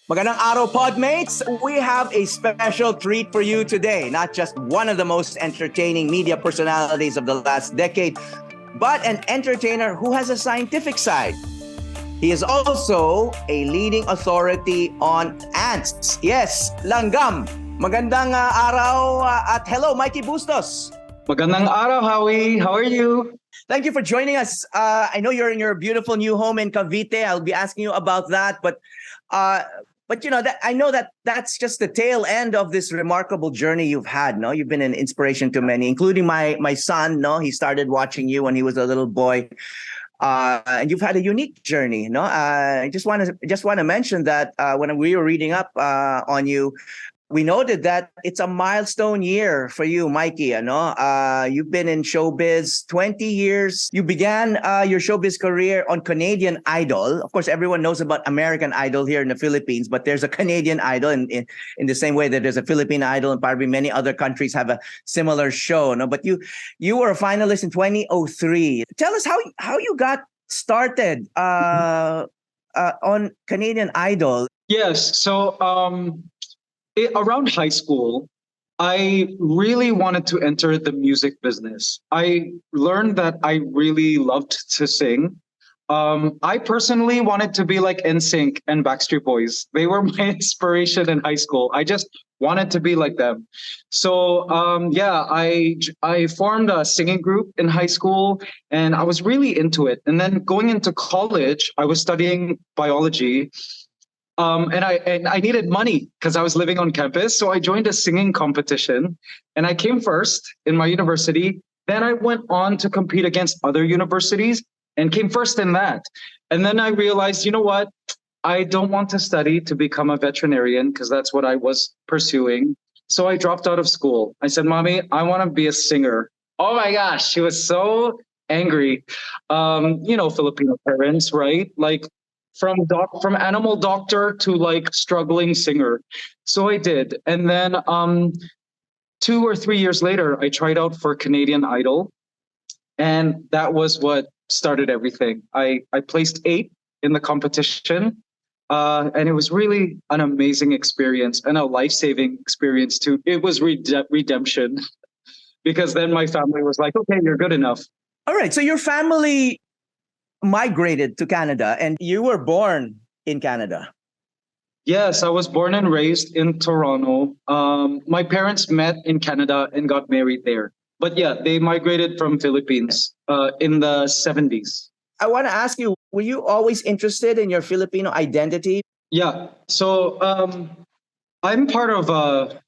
Magandang araw, Podmates! We have a special treat for you today. Not just one of the most entertaining media personalities of the last decade, but an entertainer who has a scientific side. He is also a leading authority on ants. Yes, langgam. Magandang araw at hello, Mikey Bustos. Magandang araw, Howie. How are you? Thank you for joining us. I know you're in your beautiful new home in Cavite. I'll be asking you about that, but you know that I know that that's just the tail end of this remarkable journey you've had. No, you've been an inspiration to many, including my son. No, he started watching you when he was a little boy, and you've had a unique journey. No, I just want to mention that when we were reading up on you, we noted that it's a milestone year for you, Mikey. You've been in showbiz 20 years. You began your showbiz career on Canadian Idol. Of course, everyone knows about American Idol here in the Philippines, but there's a Canadian Idol in the same way that there's a Philippine Idol, and probably many other countries have a similar show. No, but you were a finalist in 2003. Tell us how you got started on Canadian Idol. Yes. So around high school, I really wanted to enter the music business. I learned that I really loved to sing. I personally wanted to be like NSYNC and Backstreet Boys. They were my inspiration in high school. I just wanted to be like them. So I formed a singing group in high school, and I was really into it. And then going into college, I was studying biology. And I needed money because I was living on campus. So I joined a singing competition and I came first in my university. Then I went on to compete against other universities and came first in that. And then I realized, you know what? I don't want to study to become a veterinarian because that's what I was pursuing. So I dropped out of school. I said, Mommy, I want to be a singer. Oh my gosh, she was so angry. Filipino parents, right? Like, from animal doctor to like struggling singer. So I did. And then 2 or 3 years later, I tried out for Canadian Idol. And that was what started everything. I placed 8th in the competition. And it was really an amazing experience and a life-saving experience too. It was redemption because then my family was like, okay, you're good enough. All right. So your family migrated to Canada and you were born in Canada. Yes, I was born and raised in Toronto. My parents met in Canada and got married there. But yeah, they migrated from Philippines in the 70s. I want to ask you, were you always interested in your Filipino identity? Yeah. So I'm part of a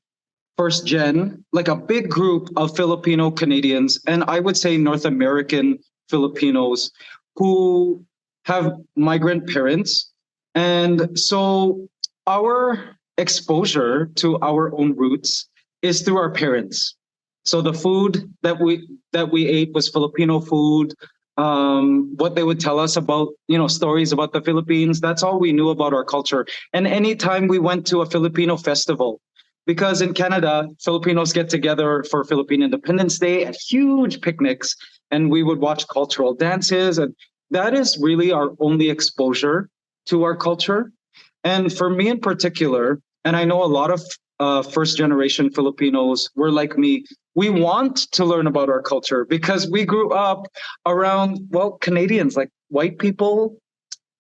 first gen, like a big group of Filipino Canadians, and I would say North American Filipinos who have migrant parents. And so our exposure to our own roots is through our parents. So the food that we ate was Filipino food. What they would tell us about, stories about the Philippines, that's all we knew about our culture. And anytime we went to a Filipino festival, because in Canada, Filipinos get together for Philippine Independence Day at huge picnics, and we would watch cultural dances. And that is really our only exposure to our culture. And for me in particular, and I know a lot of first generation Filipinos were like me, we want to learn about our culture because we grew up around, Canadians, like white people,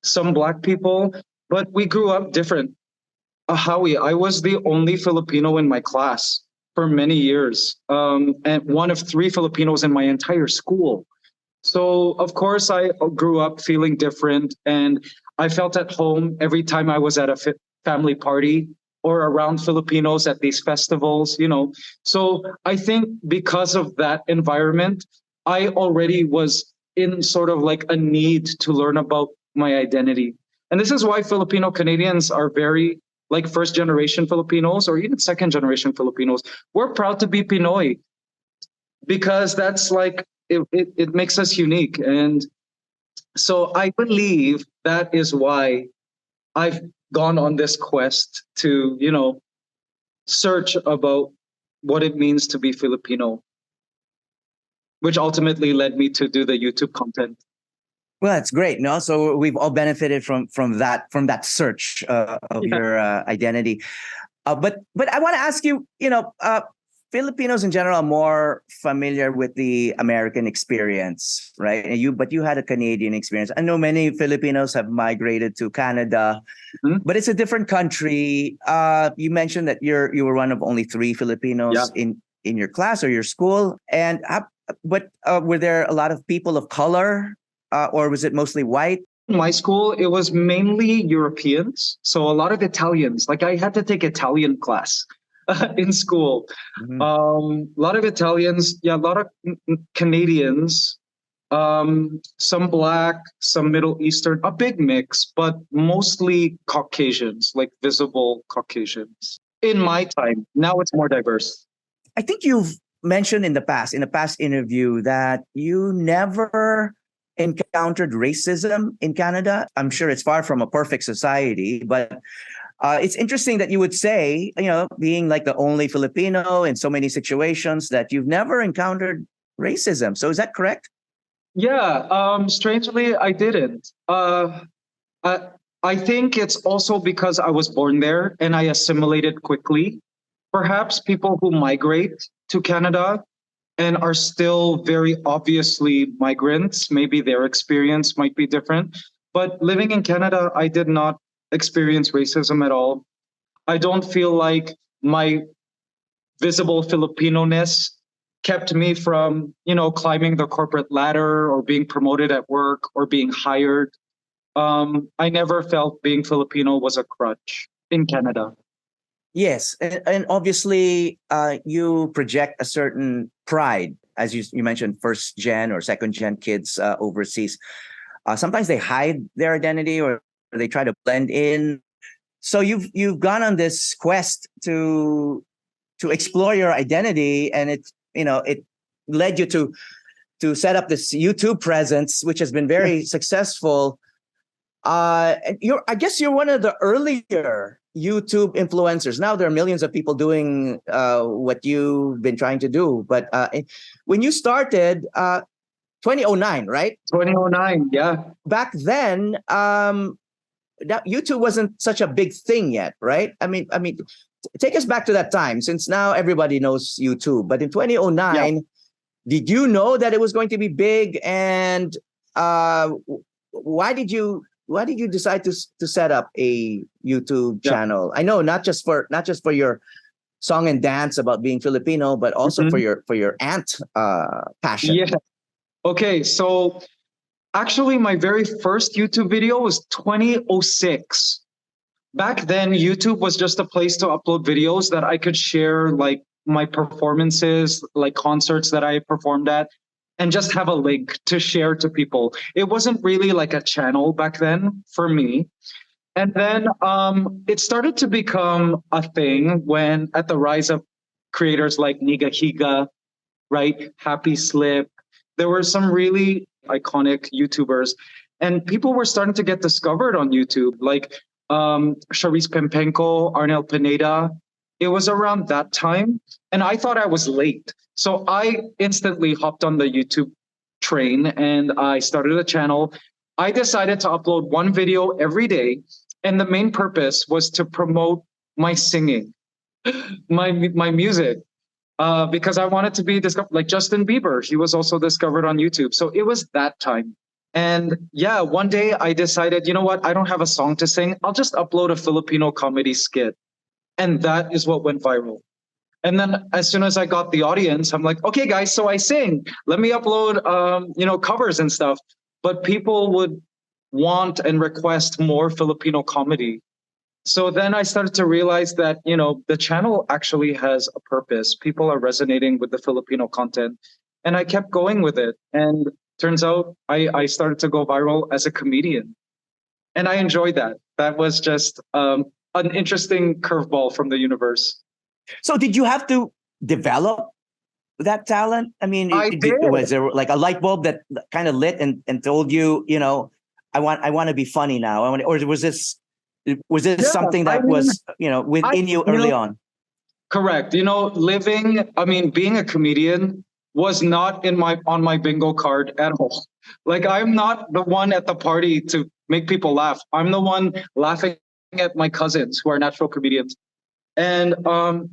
some Black people, but we grew up different. Howie, I was the only Filipino in my class for many years, and one of 3 Filipinos in my entire school. So, of course, I grew up feeling different, and I felt at home every time I was at a family party or around Filipinos at these festivals, So I think because of that environment, I already was in sort of like a need to learn about my identity. And this is why Filipino Canadians are very like first generation Filipinos or even second generation Filipinos. We're proud to be Pinoy because that's like, it makes us unique. And so I believe that is why I've gone on this quest to, search about what it means to be Filipino, which ultimately led me to do the YouTube content. Well, that's great. No, so we've all benefited from that search of Yeah. your identity. But I want to ask you, Filipinos in general are more familiar with the American experience, right? But you had a Canadian experience. I know many Filipinos have migrated to Canada, Mhm. but it's a different country. You mentioned that you were one of only three Yeah. Filipinos in your class or your school, but were there a lot of people of color, or was it mostly white? In my school, it was mainly Europeans. So a lot of Italians. Like I had to take Italian class in school. Mhm. A lot of Italians, yeah, a lot of Canadians, some Black, some Middle Eastern, a big mix, but mostly Caucasians, like visible Caucasians. In my time, now it's more diverse. I think you've mentioned in a past interview, that you never encountered racism in Canada. I'm sure it's far from a perfect society, but it's interesting that you would say, being like the only Filipino in so many situations, that you've never encountered racism. So is that correct? Yeah, strangely, I didn't. I, I think it's also because I was born there and I assimilated quickly. Perhaps people who migrate to Canada and are still very obviously migrants, maybe their experience might be different. But living in Canada, I did not experience racism at all. I don't feel like my visible Filipino-ness kept me from, climbing the corporate ladder or being promoted at work or being hired. I never felt being Filipino was a crutch in Canada. Yes, and obviously, you project a certain pride, as you mentioned, first gen or second gen kids overseas. Sometimes they hide their identity, or they try to blend in. So you've gone on this quest to explore your identity, and it led you to set up this YouTube presence, which has been very successful. And I guess you're one of the earlier YouTube influencers. Now there are millions of people doing what you've been trying to do. But when you started, 2009, right? 2009, yeah. Back then, that YouTube wasn't such a big thing yet, right? I mean, take us back to that time, since now everybody knows YouTube. But in Yeah. 2009, did you know that it was going to be big? And uh, why did you decide to set up a YouTube Yeah. channel? I know not just for your song and dance about being Filipino, but also for Mhm. your ant passion. Yeah. Okay, so actually my very first YouTube video was 2006. Back then, YouTube was just a place to upload videos that I could share, like my performances, like concerts that I performed at, and just have a link to share to people. It wasn't really like a channel back then for me. And then it started to become a thing when, at the rise of creators like Niga Higa, right? Happy Slip. There were some really iconic YouTubers, and people were starting to get discovered on YouTube, like Charisse Pempenko, Arnel Pineda. It was around that time, and I thought I was late. So I instantly hopped on the YouTube train and I started a channel. I decided to upload one video every day, and the main purpose was to promote my singing, my music, because I wanted to be discovered. Like Justin Bieber, he was also discovered on YouTube. So it was that time. And yeah, one day I decided, you know what? I don't have a song to sing. I'll just upload a Filipino comedy skit. And that is what went viral. And then as soon as I got the audience, I'm like, okay, guys, so I sing. Let me upload, covers and stuff. But people would want and request more Filipino comedy. So then I started to realize that, the channel actually has a purpose. People are resonating with the Filipino content. And I kept going with it. And turns out I started to go viral as a comedian. And I enjoyed that. That was just an interesting curveball from the universe. So did you have to develop that talent? I mean, I did. was there like a light bulb that kind of lit and told you, I want to be funny now? Or was this Yeah, something I that mean, was, within you early on? correct. Being a comedian was not on my bingo card at all. Like I'm not the one at the party to make people laugh. I'm the one laughing at my cousins who are natural comedians. And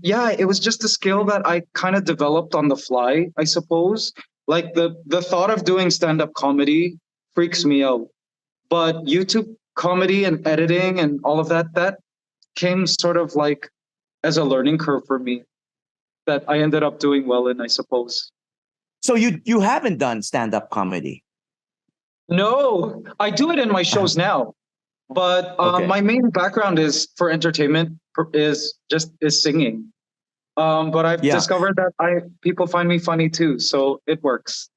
yeah, it was just a skill that I kind of developed on the fly, I suppose. Like the thought of doing stand-up comedy freaks me out. But YouTube comedy and editing and all of that came sort of like as a learning curve for me that I ended up doing well in, I suppose. So you haven't done stand-up comedy? No, I do it in my shows now, but Okay. my main background is for entertainment is singing. But I've Yeah. discovered that people find me funny too, so it works.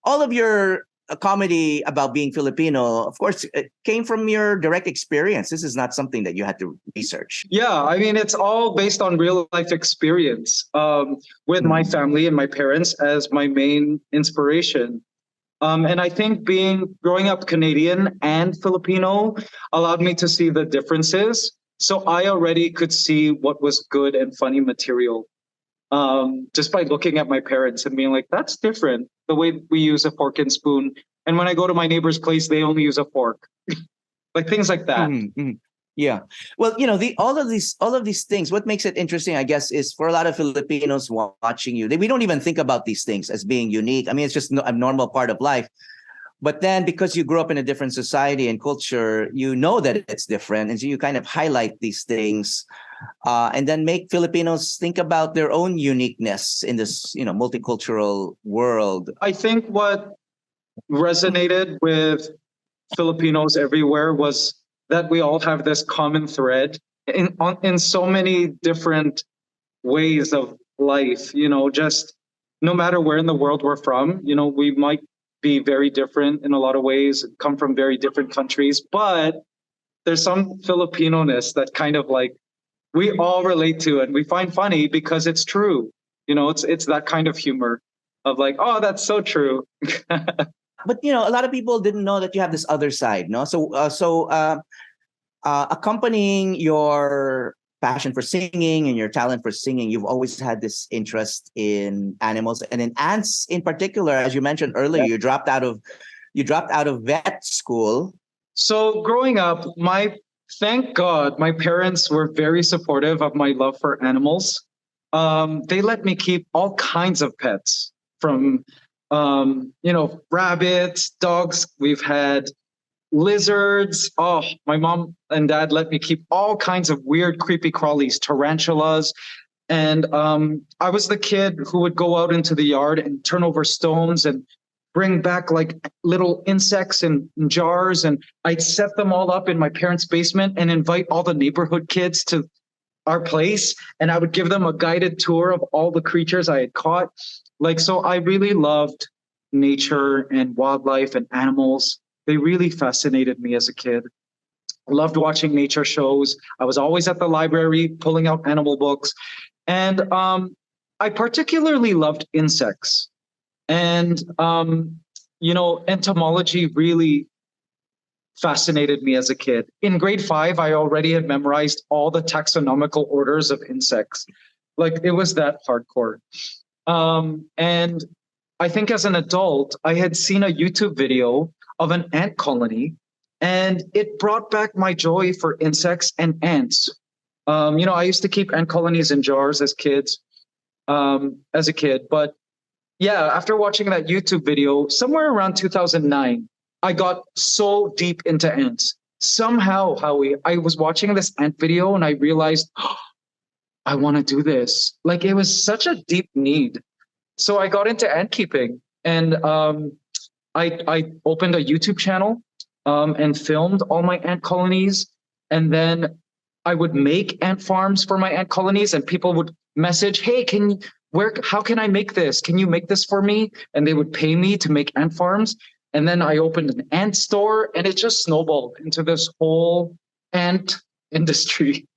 All of your comedy about being Filipino, of course, it came from your direct experience. This is not something that you had to research. Yeah, I mean, it's all based on real life experience with my family and my parents as my main inspiration. And I think growing up Canadian and Filipino allowed me to see the differences. So I already could see what was good and funny material just by looking at my parents and being like, that's different. The way we use a fork and spoon. And when I go to my neighbor's place, they only use a fork. Like things like that. Yeah. Well, all of these things, what makes it interesting, I guess, is for a lot of Filipinos watching you, we don't even think about these things as being unique. I mean, it's just a normal part of life. But then because you grew up in a different society and culture, you know that it's different. And so you kind of highlight these things and then make Filipinos think about their own uniqueness in this, multicultural world. I think what resonated with Filipinos everywhere was that we all have this common thread in so many different ways of life, just no matter where in the world we're from, we might be very different in a lot of ways, come from very different countries, but there's some Filipino-ness that kind of like we all relate to and we find funny because it's true. It's that kind of humor of like, oh, that's so true. But a lot of people didn't know that you have this other side, no? So accompanying your passion for singing and your talent for singing, you've always had this interest in animals and in ants in particular. As you mentioned earlier, you dropped out of vet school. So growing up, thank God, my parents were very supportive of my love for animals. They let me keep all kinds of pets from rabbits, dogs. We've had lizards. Oh, my mom and dad let me keep all kinds of weird, creepy crawlies, tarantulas. And I was the kid who would go out into the yard and turn over stones and bring back like little insects in jars. And I'd set them all up in my parents' basement and invite all the neighborhood kids to our place. And I would give them a guided tour of all the creatures I had caught. So I really loved nature and wildlife and animals. They really fascinated me as a kid. I loved watching nature shows. I was always at the library pulling out animal books. And I particularly loved insects. And, entomology really fascinated me as a kid. In grade 5, I already had memorized all the taxonomical orders of insects. Like it was that hardcore. And I think as an adult, I had seen a YouTube video of an ant colony, and it brought back my joy for insects and ants. I used to keep ant colonies in jars as a kid. But yeah, after watching that YouTube video, somewhere around 2009, I got so deep into ants. Somehow, Howie, I was watching this ant video and I realized, I want to do this. Like it was such a deep need. So I got into ant keeping and I opened a YouTube channel and filmed all my ant colonies. And then I would make ant farms for my ant colonies and people would message, hey, how can I make this? Can you make this for me? And they would pay me to make ant farms. And then I opened an ant store and it just snowballed into this whole ant industry.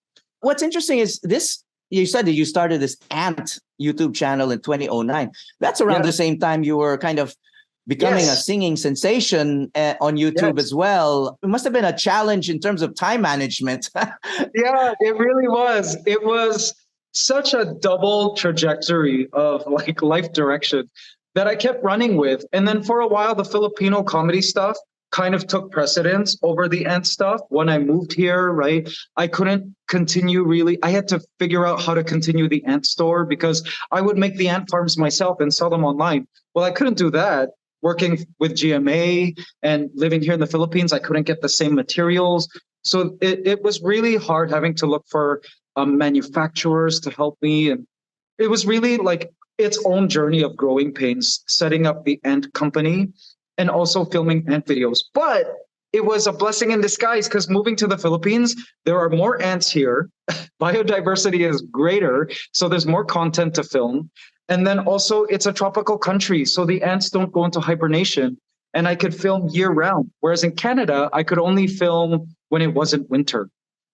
What's interesting is this, you said that you started this ant YouTube channel in 2009. That's around the same time you were kind of becoming a singing sensation on YouTube as well. It must have been a challenge in terms of time management. Yeah, it really was. It was such a double trajectory of like life direction. that I kept running with. And then for a while, the Filipino comedy stuff kind of took precedence over the ant stuff. When I moved here, right, I couldn't continue really. I had to figure out how to continue the ant store because I would make the ant farms myself and sell them online. Well, I couldn't do that. Working with GMA and living here in the Philippines, I couldn't get the same materials. So it was really hard having to look for manufacturers to help me. And it was really like its own journey of growing pains, setting up the ant company and also filming ant videos. But it was a blessing in disguise because moving to the Philippines, there are more ants here. Biodiversity is greater. So there's more content to film. And then also it's a tropical country. So the ants don't go into hibernation and I could film year round. Whereas in Canada, I could only film when it wasn't winter.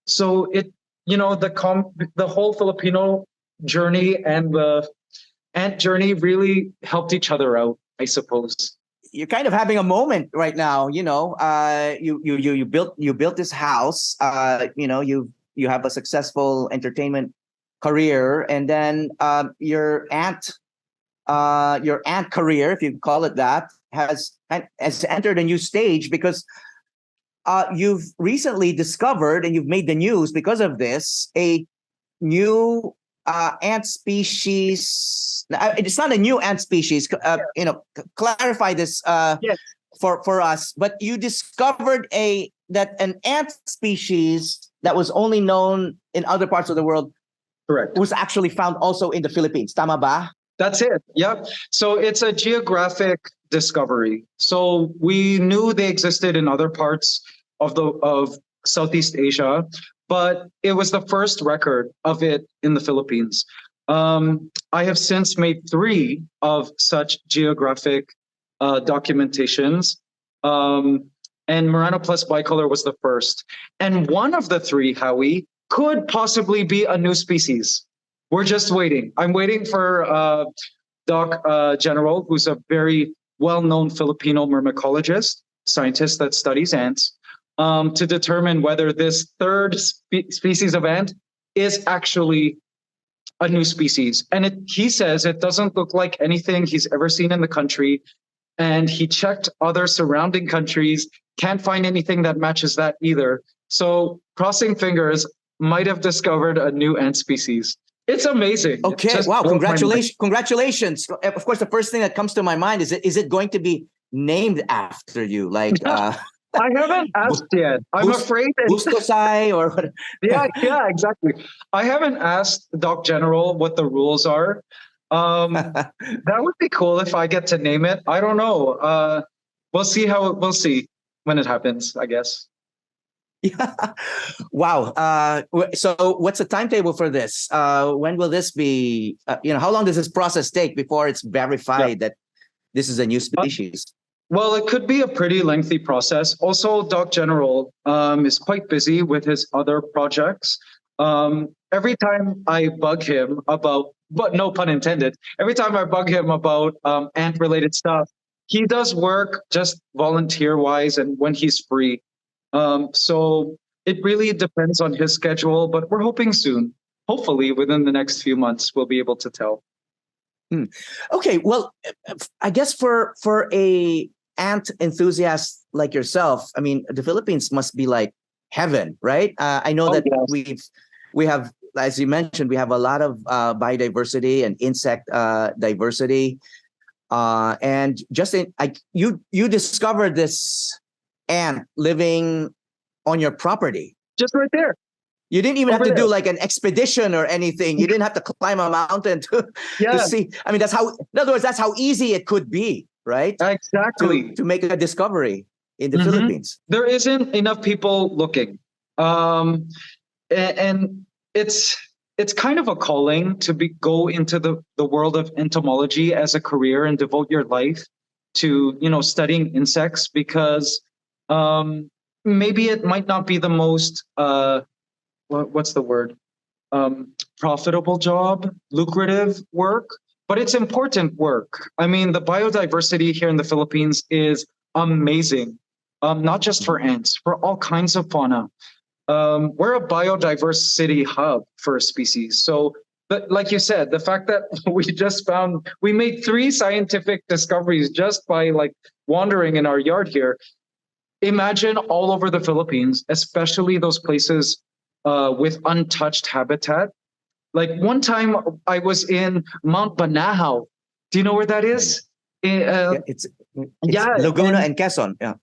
So it, the whole Filipino journey and the ant journey really helped each other out, I suppose. You're kind of having a moment right now. You built this house. You have a successful entertainment career, and then your ant career, if you call it that, has entered a new stage because you've recently discovered, and you've made the news because of this, a new ant species. It's not a new ant species. Clarify this Yes. for us. But you discovered that an ant species that was only known in other parts of the world, Correct, was actually found also in the Philippines. Tama ba? That's it. Yep. So it's a geographic discovery. So we knew they existed in other parts of Southeast Asia, but it was the first record of it in the Philippines. I have since made 3 of such geographic documentations. And Murano Plus Bicolor was the first. And one of the 3, Howie, could possibly be a new species. We're just waiting. I'm waiting for Doc General, who's a very well-known Filipino myrmecologist, scientist that studies ants, to determine whether this third species of ant is actually a new species. And he says it doesn't look like anything he's ever seen in the country. And he checked other surrounding countries, can't find anything that matches that either. So crossing fingers, might have discovered a new ant species. It's amazing. Okay, wow, congratulations. Of course, the first thing that comes to my mind is it going to be named after you? Like I haven't asked yet. I'm afraid. Bustosai or what? Yeah, exactly. I haven't asked Doc General what the rules are. That would be cool if I get to name it. I don't know. We'll see when it happens, I guess. Yeah. Wow. So what's the timetable for this? When will this be? How long does this process take before it's verified that this is a new species? Well, it could be a pretty lengthy process. Also, Doc General is quite busy with his other projects. Every time I bug him about, but no pun intended, every time I bug him about ant-related stuff, he does work just volunteer-wise and when he's free. So it really depends on his schedule, but we're hoping soon. Hopefully, within the next few months, we'll be able to tell. Okay, well, I guess for a ant enthusiast like yourself, I mean, the Philippines must be like heaven, right? I know that yes. we have, as you mentioned, we have a lot of biodiversity and insect diversity, and you discovered this ant living on your property, just right there. You didn't even have to there. do like an expedition or anything. You didn't have to climb a mountain to see. I mean, in other words, that's how easy it could be, right? Exactly. To make a discovery in the Philippines. There isn't enough people looking. And it's kind of a calling to go into the world of entomology as a career and devote your life to, studying insects because maybe it might not be the most what's the word? Profitable job, lucrative work, but it's important work. I mean, the biodiversity here in the Philippines is amazing, not just for ants, for all kinds of fauna. We're a biodiversity hub for a species. So But like you said, the fact that we made three scientific discoveries just by like wandering in our yard here. Imagine all over the Philippines, especially those places with untouched habitat. Like one time I was in Mount Banahaw. Do you know where that is? Yeah, it's Yeah, Laguna and Quezon. Yeah.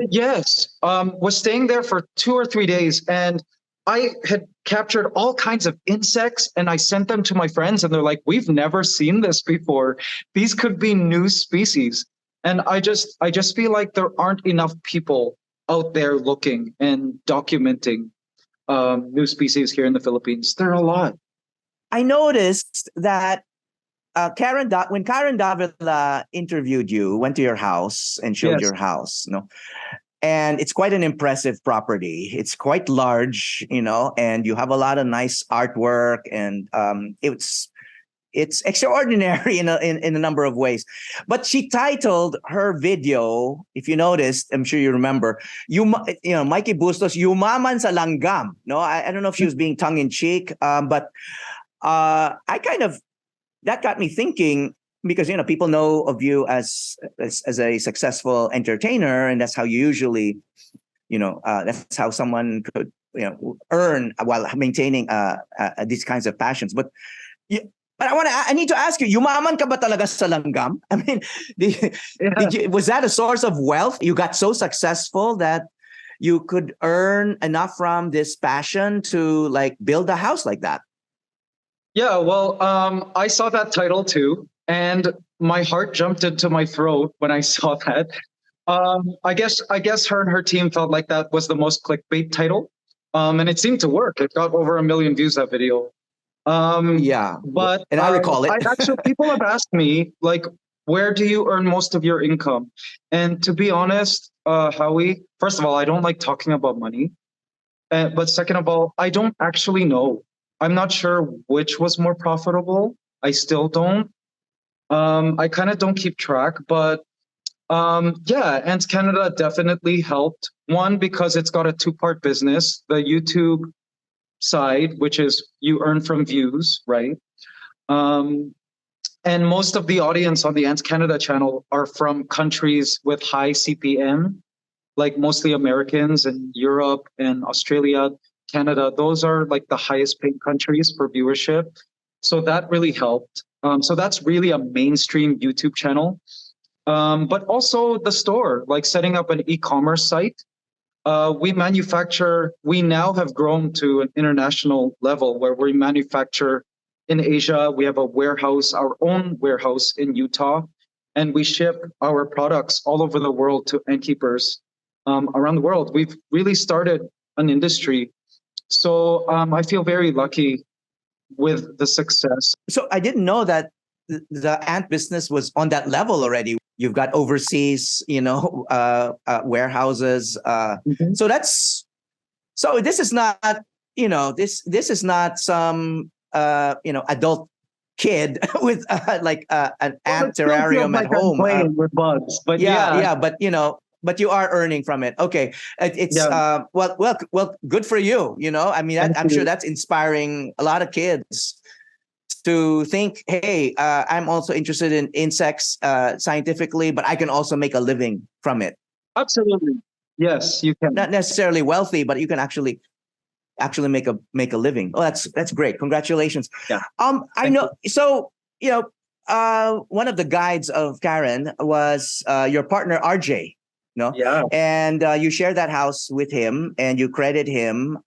yes. Was staying there for 2 or 3 days, and I had captured all kinds of insects, and I sent them to my friends, and they're like, "We've never seen this before. These could be new species." And I just feel like there aren't enough people out there looking and documenting new species here in the Philippines. There are a lot. I noticed that when Karen Davila interviewed you, went to your house and showed Yes. your house, and it's quite an impressive property. It's quite large, and you have a lot of nice artwork, and it's extraordinary in a number of ways. But she titled her video, if you noticed, I'm sure you remember, Mikey Bustos, Yumaman sa Langgam. No, I don't know if she was being tongue in cheek, but I kind of, that got me thinking, because people know of you as a successful entertainer, and that's how you usually, that's how someone could earn while maintaining these kinds of passions. But I need to ask you, yumaman ka ba talaga sa langgam? I mean, was that a source of wealth? You got so successful that you could earn enough from this passion to like build a house like that? Yeah, well, I saw that title too, and my heart jumped into my throat when I saw that. I guess her and her team felt like that was the most clickbait title, and it seemed to work. It got over 1 million views, that video. Yeah, But and I recall it. I actually people have asked me like, where do you earn most of your income? And to be honest, Howie, first of all, I don't like talking about money, but second of all, I don't actually know. I'm not sure which was more profitable. I still don't. I kind of don't keep track, but yeah, Ants Canada definitely helped. One, because it's got a two-part business, the YouTube side, which is you earn from views, right? Um, and most of the audience on the Ants Canada channel are from countries with high CPM, like mostly Americans and Europe and Australia, Canada. Those are like the highest paid countries for viewership. So that really helped. So that's really a mainstream YouTube channel. But also the store, like setting up an e-commerce site. We now have grown to an international level where we manufacture in Asia. We have our own warehouse in Utah, and we ship our products all over the world to end keepers around the world. We've really started an industry. So I feel very lucky with the success. So I didn't know that the ant business was on that level already. You've got overseas, warehouses. Mhm. So this is not, this is not some, adult kid with like an ant It still feels terrarium like at I'm home. playing with bugs, but Yeah, but you are earning from it. Okay, it's yeah. well, good for you. I mean, Thank I'm sure you. that's inspiring a lot of kids to think, hey, I'm also interested in insects scientifically, but I can also make a living from it. Absolutely. Yes, you Not can. necessarily wealthy, but you can actually make a living. Oh, that's great. Congratulations. Yeah. I Thank know. you. So one of the guides of Karen was your partner RJ. No, Yeah. and you share that house with him, and you credit him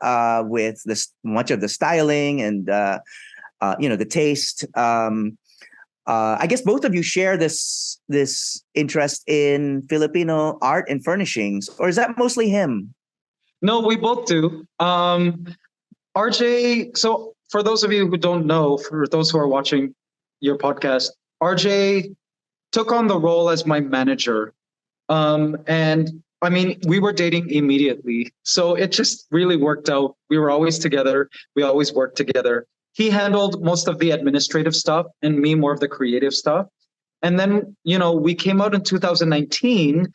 with much of the styling and the taste. I guess both of you share this interest in Filipino art and furnishings, or is that mostly him? No, we both do. RJ, so for those of you who don't know, for those who are watching your podcast, RJ took on the role as my manager. And I mean, we were dating immediately. So it just really worked out. We were always together. We always worked together. He handled most of the administrative stuff and me more of the creative stuff. And then, we came out in 2019.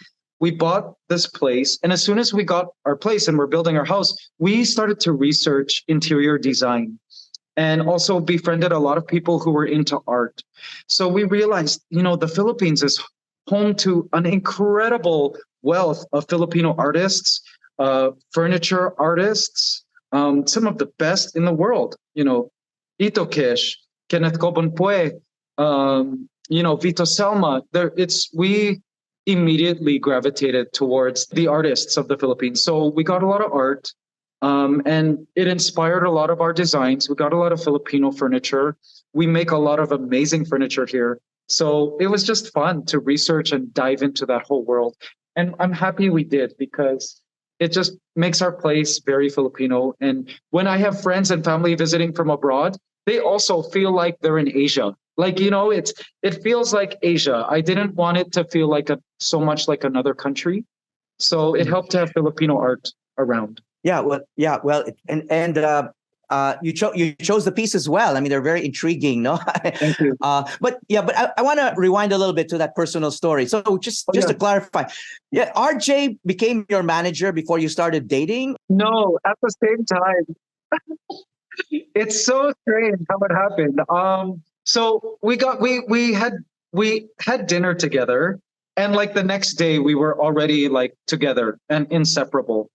We bought this place. And as soon as we got our place and we're building our house, we started to research interior design. and also befriended a lot of people who were into art. So we realized, the Philippines is home to an incredible wealth of Filipino artists, furniture artists, some of the best in the world. Ito Kish, Kenneth Cobonpue, Vito Selma. We immediately gravitated towards the artists of the Philippines. So we got a lot of art, and it inspired a lot of our designs. We got a lot of Filipino furniture. We make a lot of amazing furniture here. So it was just fun to research and dive into that whole world. And I'm happy we did, because it just makes our place very Filipino. And when I have friends and family visiting from abroad, they also feel like they're in Asia. Like, it feels like Asia. I didn't want it to feel like so much like another country. So it helped to have Filipino art around. You chose the pieces well. I mean, they're very intriguing, no? Thank you. But I want to rewind a little bit to that personal story. So just to clarify, RJ became your manager before you started dating? No, at the same time. It's so strange how it happened. So we had dinner together, and like the next day we were already like together and inseparable.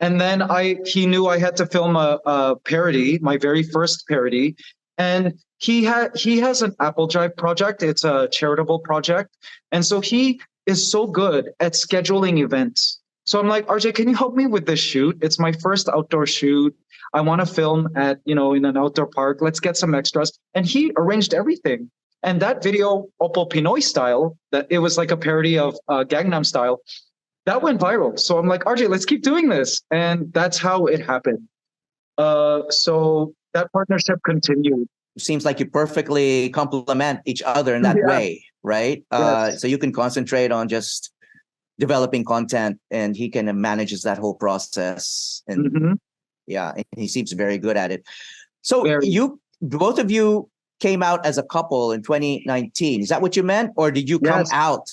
And then he knew I had to film a parody, my very first parody. And he has an Apple Drive project. It's a charitable project. And so he is so good at scheduling events. So I'm like, RJ, can you help me with this shoot? It's my first outdoor shoot. I want to film at, in an outdoor park. Let's get some extras. And he arranged everything. And that video, Oppo Pinoy style, that it was like a parody of Gangnam Style, that went viral. So I'm like, RJ, let's keep doing this. And that's how it happened. So that partnership continued. Seems like you perfectly complement each other in that way, right? Yes. So you can concentrate on just developing content, and he can manages that whole process. And and he seems very good at it. So both of you came out as a couple in 2019. Is that what you meant? Or did you come out?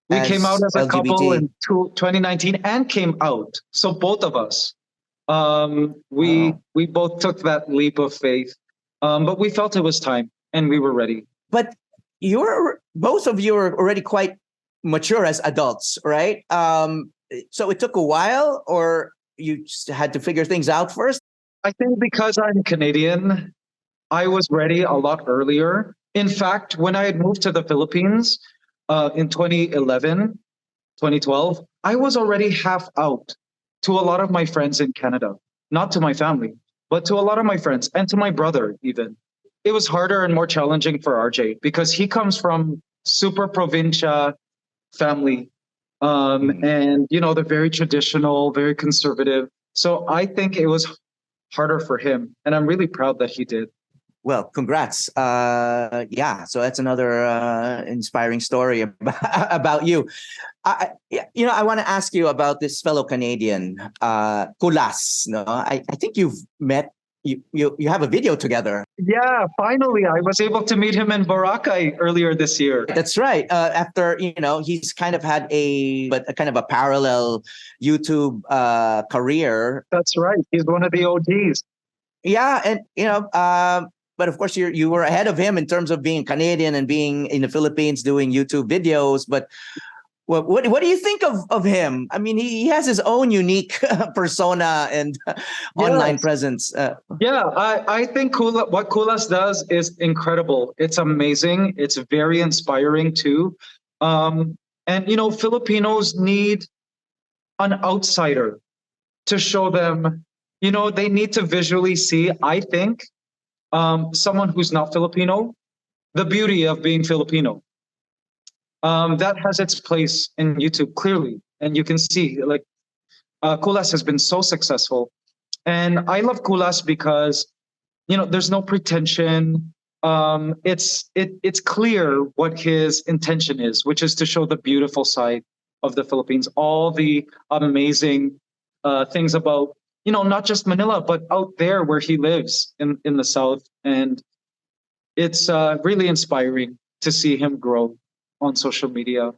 We came out as a LGBT? couple in 2019 and came out. So both of us, we both took that leap of faith, but we felt it was time and we were ready. But both of you are already quite mature as adults, right? So it took a while, or you just had to figure things out first? I think because I'm Canadian, I was ready a lot earlier. In fact, when I had moved to the Philippines, in 2011, 2012, I was already half out to a lot of my friends in Canada, not to my family, but to a lot of my friends and to my brother even. It was harder and more challenging for RJ because he comes from super provincia family. And, they're very traditional, very conservative. So I think it was harder for him. And I'm really proud that he did. Well, congrats. So that's another inspiring story about you. I want to ask you about this fellow Canadian, Kulas. No, I think you've met, you have a video together. Yeah, finally, I was able to meet him in Boracay earlier this year. That's right. After, he's kind of had a kind of a parallel YouTube career. That's right. He's one of the OGs. Yeah, and but of course, you were ahead of him in terms of being Canadian and being in the Philippines doing YouTube videos. But what do you think of him? I mean, he has his own unique persona and online presence. I think what Kulas does is incredible. It's amazing. It's very inspiring too. And Filipinos need an outsider to show them. They need to visually see, I think, someone who's not Filipino, the beauty of being Filipino. That has its place in YouTube clearly. And you can see like Kulas has been so successful. And I love Kulas because, there's no pretension. It's clear what his intention is, which is to show the beautiful side of the Philippines, all the amazing things about, not just Manila, but out there where he lives in the South. And it's really inspiring to see him grow on social media.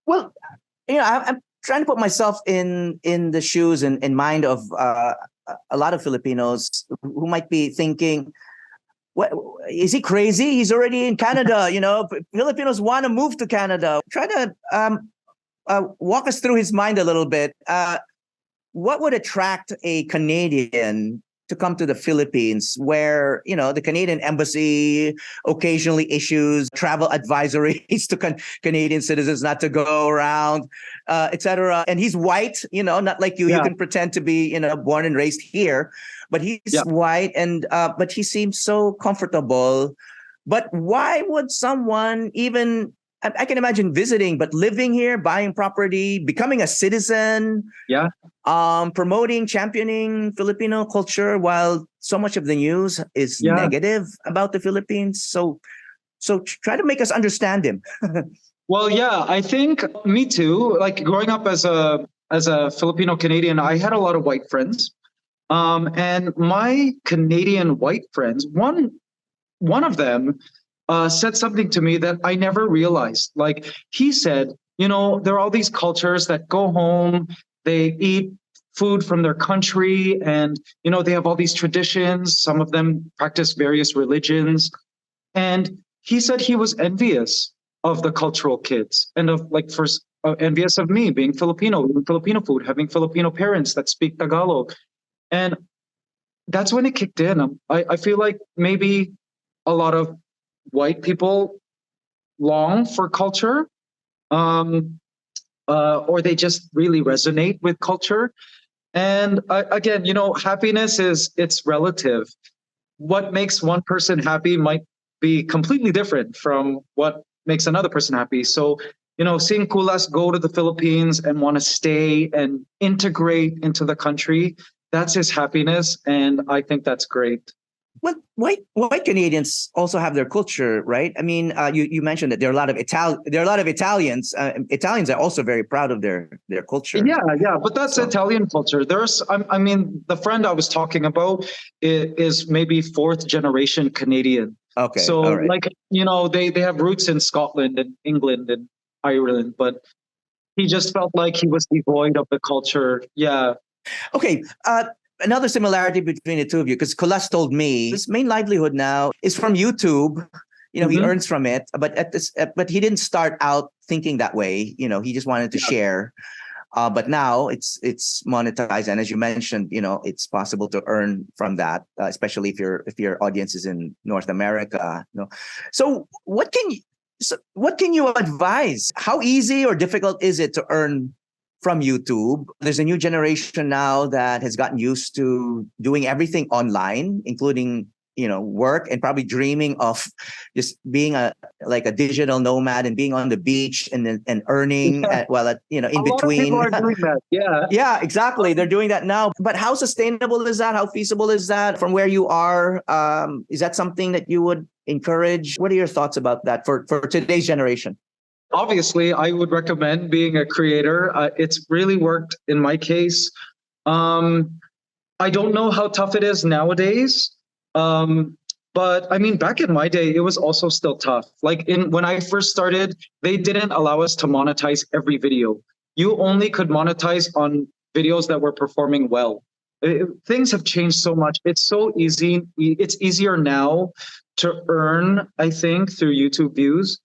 Well, I'm trying to put myself in the shoes and in mind of a lot of Filipinos who might be thinking, What is he crazy? He's already in Canada. Filipinos want to move to Canada. Try to walk us through his mind a little bit. What would attract a Canadian to come to the Philippines, where the Canadian embassy occasionally issues travel advisories to Canadian citizens not to go around, etc. And he's white, not like you. Yeah. You can pretend to be born and raised here, but he's white, and but he seems so comfortable. But why would someone even? I can imagine visiting, but living here, buying property, becoming a citizen, promoting, championing Filipino culture, while so much of the news is negative about the Philippines. So try to make us understand him. Well, yeah, I think me too. Like growing up as a Filipino Canadian, I had a lot of white friends. And my Canadian white friends, one of them said something to me that I never realized. Like he said, there are all these cultures that go home, they eat food from their country, and they have all these traditions. Some of them practice various religions. And he said he was envious of the cultural kids, and of envious of me being Filipino, eating Filipino food, having Filipino parents that speak Tagalog. And that's when it kicked in. I feel like maybe a lot of white people long for culture, or they just really resonate with culture. And again, happiness it's relative. What makes one person happy might be completely different from what makes another person happy. So, seeing Kulas go to the Philippines and want to stay and integrate into the country, that's his happiness. And I think that's great. Well, white Canadians also have their culture, right? I mean, you mentioned that there are a lot of Italians. Italians are also very proud of their culture. Yeah, but that's Italian culture. The friend I was talking about is maybe fourth generation Canadian. Okay, so right. They have roots in Scotland and England and Ireland, but he just felt like he was devoid of the culture. Yeah. Okay. Another similarity between the two of you, because Kulas told me his main livelihood now is from YouTube. He earns from it, but he didn't start out thinking that way. He just wanted to share. But now it's monetized, and as you mentioned, it's possible to earn from that, especially if your audience is in North America. So what can you advise? How easy or difficult is it to earn from YouTube? There's a new generation now that has gotten used to doing everything online, including work, and probably dreaming of just being a digital nomad and being on the beach and earning in between. A lot of people are doing that. Yeah, exactly. They're doing that now. But how sustainable is that? How feasible is that from where you are? Is that something that you would encourage? What are your thoughts about that for today's generation? Obviously, I would recommend being a creator. It's really worked in my case. I don't know how tough it is nowadays. But I mean, back in my day, it was also still tough. Like when I first started, they didn't allow us to monetize every video. You only could monetize on videos that were performing well. Things have changed so much. It's so easy. It's easier now to earn, I think, through YouTube views.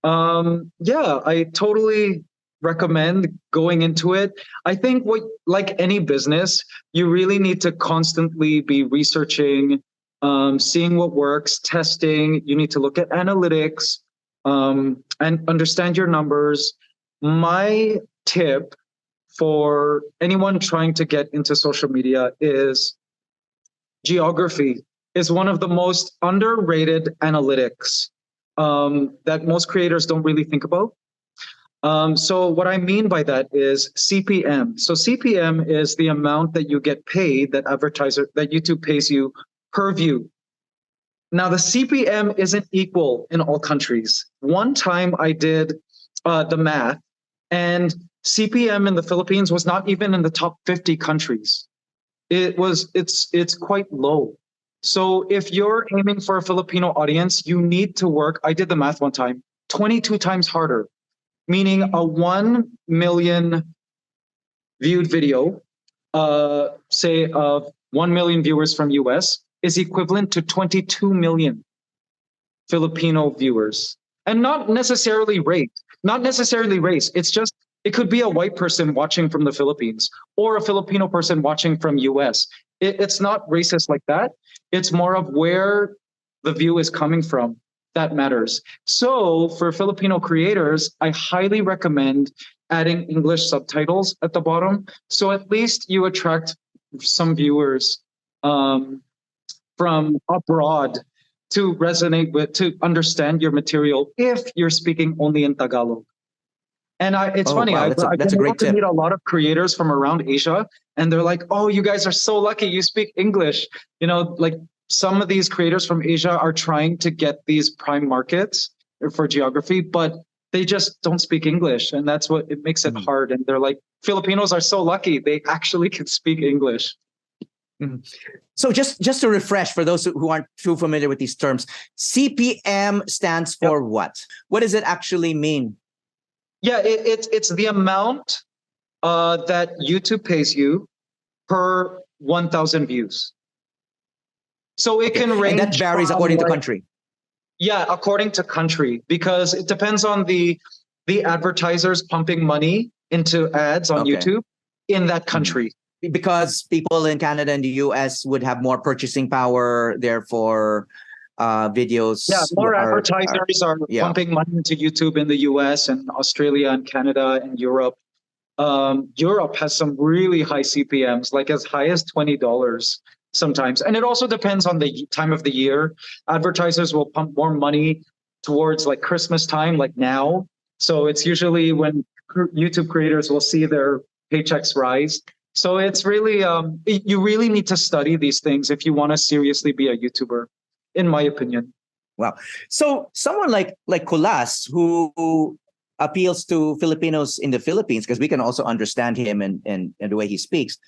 I totally recommend going into it. I think like any business, you really need to constantly be researching, seeing what works, testing. You need to look at analytics, and understand your numbers. My tip for anyone trying to get into social media is geography is one of the most underrated analytics that most creators don't really think about. So what I mean by that is CPM. So CPM is the amount that you get paid, that YouTube pays you per view. Now the CPM isn't equal in all countries. One time I did the math, and CPM in the Philippines was not even in the top 50 countries. It's quite low. So if you're aiming for a Filipino audience, you need to work, I did the math one time, 22 times harder, meaning a 1 million viewed video, say of 1 million viewers from US, is equivalent to 22 million Filipino viewers. And not necessarily race. Not necessarily race. It's just, it could be a white person watching from the Philippines or a Filipino person watching from US. It's not racist like that. It's more of where the view is coming from that matters. So for Filipino creators, I highly recommend adding English subtitles at the bottom. So at least you attract some viewers from abroad to resonate with, to understand your material if you're speaking only in Tagalog. And it's funny, wow, I've that's a been great able to tip. meet a lot of creators from around Asia, and they're like, oh, you guys are so lucky, you speak English. You know, like some of these creators from Asia are trying to get these prime markets for geography, but they just don't speak English. And that's what it makes it hard. And they're like, Filipinos are so lucky, they actually can speak English. So just to refresh for those who aren't too familiar with these terms, CPM stands for what? What does it actually mean? Yeah, it's the amount that YouTube pays you per 1,000 views. So it can range. And that varies according to country. Yeah, according to country, because it depends on the advertisers pumping money into ads on YouTube in that country. Because people in Canada and the US would have more purchasing power, therefore videos. Yeah, more advertisers are pumping money into YouTube in the US and Australia and Canada and Europe. Europe has some really high CPMs, like as high as $20 sometimes. And it also depends on the time of the year. Advertisers will pump more money towards like Christmas time, like now. So it's usually when YouTube creators will see their paychecks rise. So it's really, you really need to study these things if you want to seriously be a YouTuber, in my opinion. Wow. So someone like Kulas, who appeals to Filipinos in the Philippines, because we can also understand him and the way he speaks,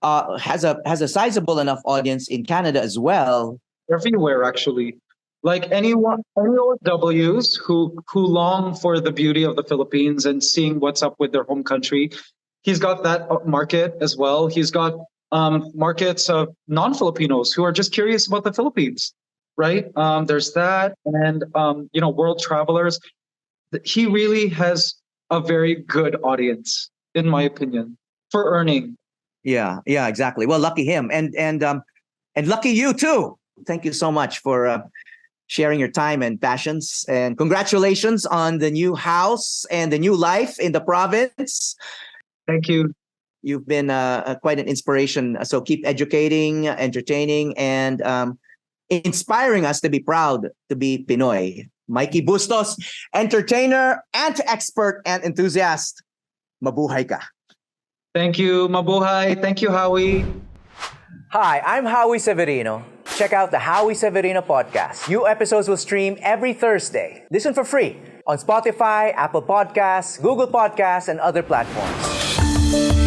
has a sizable enough audience in Canada as well. Everywhere, actually. Like any OFWs who long for the beauty of the Philippines and seeing what's up with their home country. He's got that market as well. He's got markets of non-Filipinos who are just curious about the Philippines, right? There's that, and world travelers. He really has a very good audience, in my opinion, for earning. Yeah, exactly. Well, lucky him, and lucky you too. Thank you so much for sharing your time and passions, and congratulations on the new house and the new life in the province. Thank you. You've been quite an inspiration. So keep educating, entertaining, and inspiring us to be proud to be Pinoy. Mikey Bustos, entertainer and expert and enthusiast. Mabuhay ka. Thank you, mabuhay. Thank you, Howie. Hi, I'm Howie Severino. Check out the Howie Severino Podcast. New episodes will stream every Thursday. Listen for free on Spotify, Apple Podcasts, Google Podcasts, and other platforms.